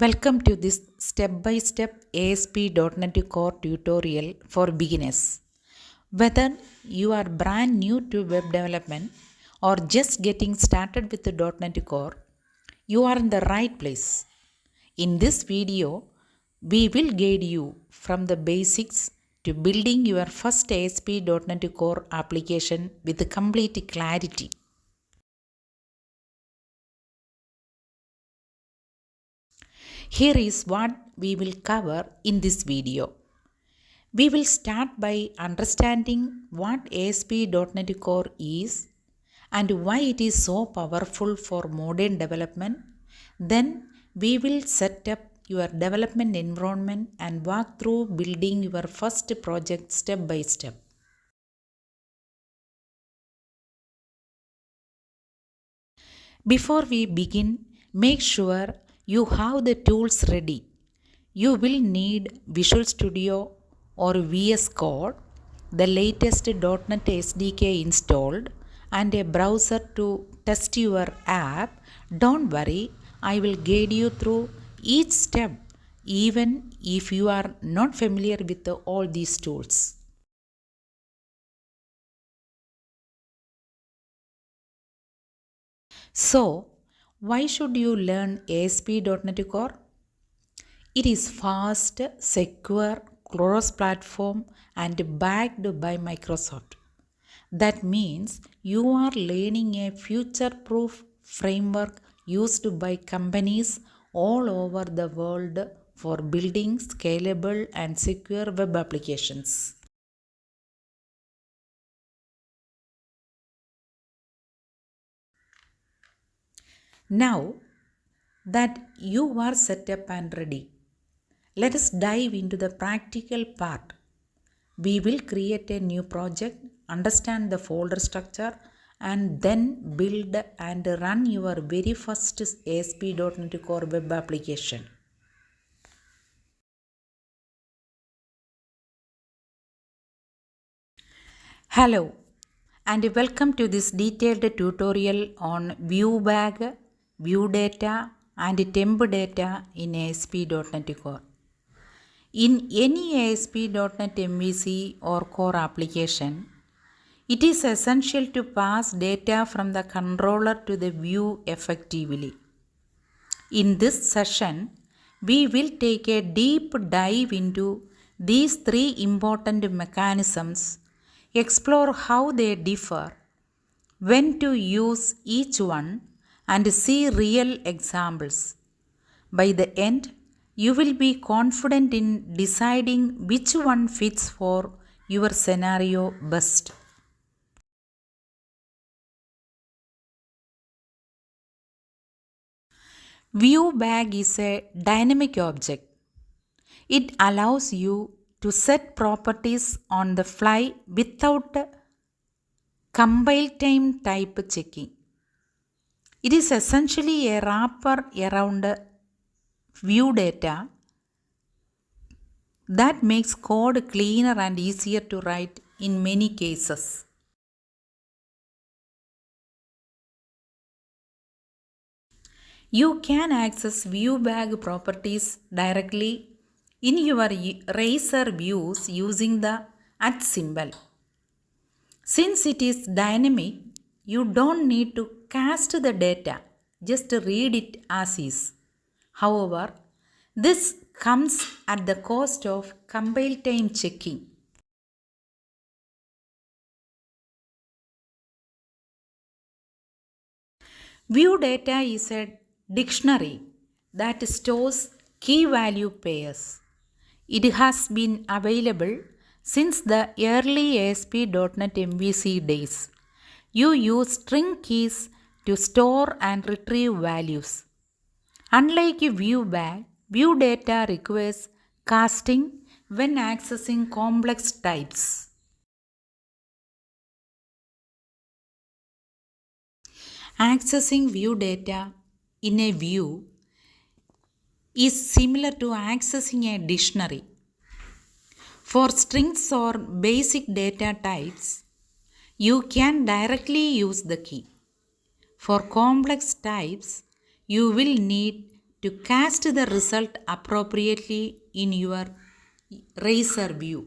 Welcome to this step-by-step ASP.NET Core tutorial for beginners. Whether you are brand new to web development or just getting started with the .NET Core, you are in the right place. In this video, we will guide you from the basics to building your first ASP.NET Core application with complete clarity. Here is what we will cover in this video. We will start by understanding what ASP.NET Core is and why it is so powerful for modern development. Then we will set up your development environment and walk through building your first project step by step. Before we begin, make sure you have the tools ready. You will need Visual Studio or VS Code, the latest .NET SDK installed, and a browser to test your app. Don't worry, I will guide you through each step even if you are not familiar with all these tools. So, why should you learn ASP.NET Core? It is fast, secure, cross-platform and backed by Microsoft. That means you are learning a future-proof framework used by companies all over the world for building scalable and secure web applications. Now that you are set up and ready, let us dive into the practical part. We will create a new project, understand the folder structure, and then build and run your very first ASP.NET Core web application. Hello and welcome to this detailed tutorial on view bag, view data and temp data in ASP.NET Core. In any ASP.NET MVC or core application, it is essential to pass data from the controller to the view effectively. In this session, we will take a deep dive into these three important mechanisms, explore how they differ, when to use each one, and see real examples. By the end, you will be confident in deciding which one fits for your scenario best. View bag is a dynamic object. It allows you to set properties on the fly without compile time type checking. It is essentially a wrapper around view data that makes code cleaner and easier to write in many cases. You can access view bag properties directly in your Razor views using the @ symbol. Since it is dynamic, you don't need to cast the data, just read it as is. However, this comes at the cost of compile time checking. View data is a dictionary that stores key value pairs. It has been available since the early ASP.NET MVC days. You use string keys to store and retrieve values. Unlike a view bag, view data requires casting when accessing complex types. Accessing view data in a view is similar to accessing a dictionary. For strings or basic data types, you can directly use the key. For complex types, you will need to cast the result appropriately in your razor view.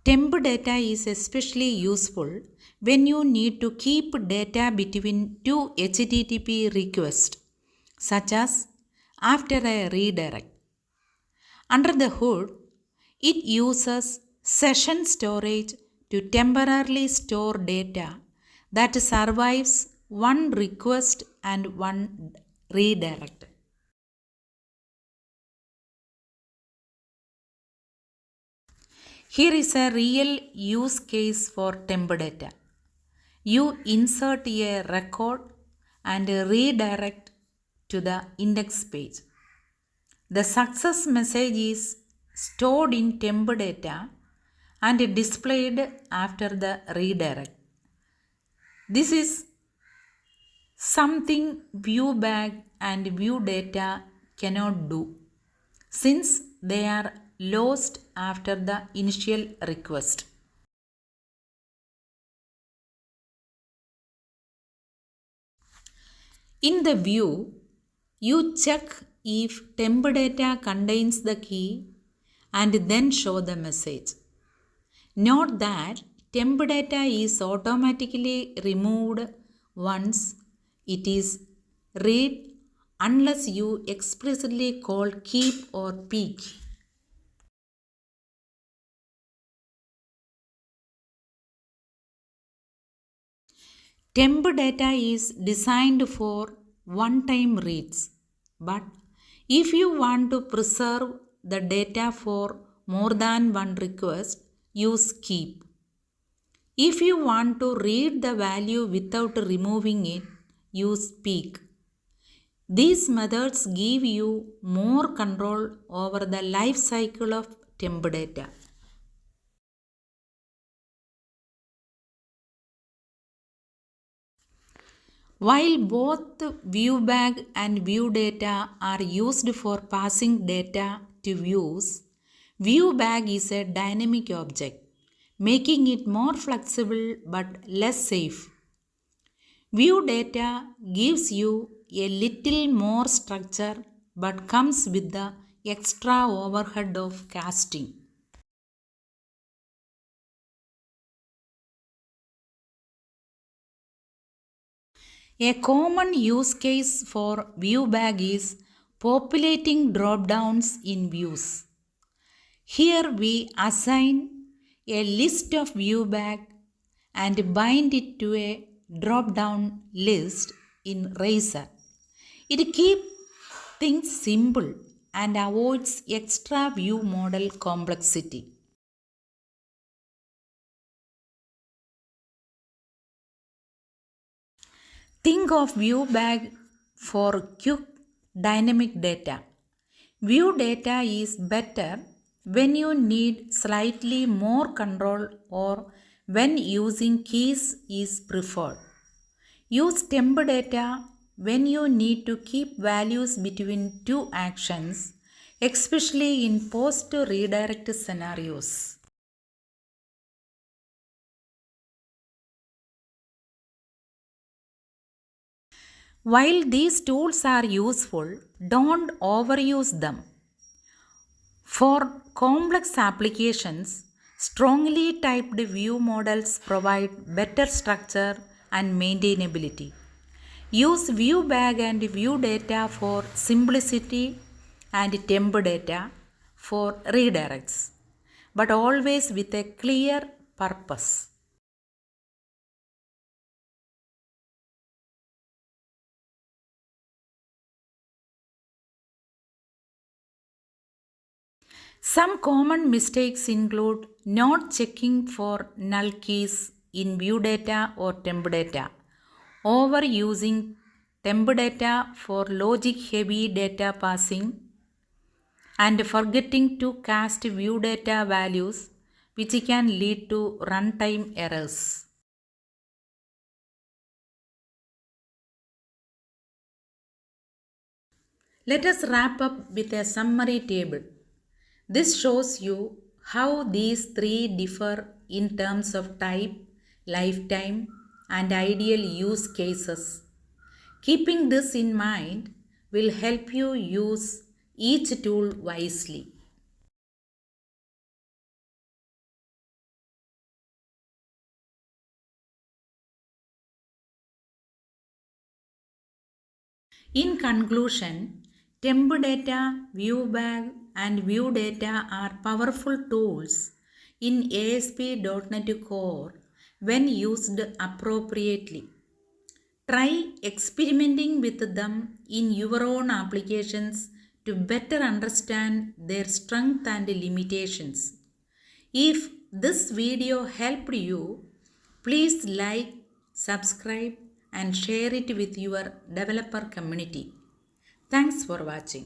Temp data is especially useful when you need to keep data between two HTTP requests, such as after a redirect. Under the hood, it uses session storage to temporarily store data that survives one request and one redirect. Here is a real use case for temp data. You insert a record and redirect to the index page. The success message is stored in temp data and displayed after the redirect. This is something ViewBag and ViewData cannot do, since they are lost after the initial request. In the view, you check if temp data contains the key and then show the message. Note that temp data is automatically removed once it is read unless you explicitly call keep or peek. Temp data is designed for one-time reads, but if you want to preserve the data for more than one request, use keep. If you want to read the value without removing it, use peek. These methods give you more control over the life cycle of temp data. While both ViewBag and ViewData are used for passing data to views, ViewBag is a dynamic object, making it more flexible but less safe. ViewData gives you a little more structure but comes with the extra overhead of casting. A common use case for ViewBag is populating dropdowns in views. Here we assign a list of ViewBag and bind it to a drop-down list in Razor. It keeps things simple and avoids extra view model complexity. Think of ViewBag for quick dynamic data. View data is better when you need slightly more control or when using keys is preferred. Use temp data when you need to keep values between two actions, especially in post-redirect scenarios. While these tools are useful, don't overuse them. For complex applications, strongly typed view models provide better structure and maintainability. Use ViewBag and ViewData for simplicity and temp data for redirects, but always with a clear purpose. Some common mistakes include not checking for null keys in ViewData or temp data, overusing temp data for logic-heavy data passing, and forgetting to cast ViewData values, which can lead to runtime errors. Let us wrap up with a summary table. This shows you how these three differ in terms of type, lifetime, and ideal use cases. Keeping this in mind, will help you use each tool wisely. In conclusion, temp data, view bag, and view data are powerful tools in ASP.NET Core when used appropriately. Try experimenting with them in your own applications to better understand their strengths and limitations. If this video helped you, please like, subscribe, and share it with your developer community. Thanks for watching.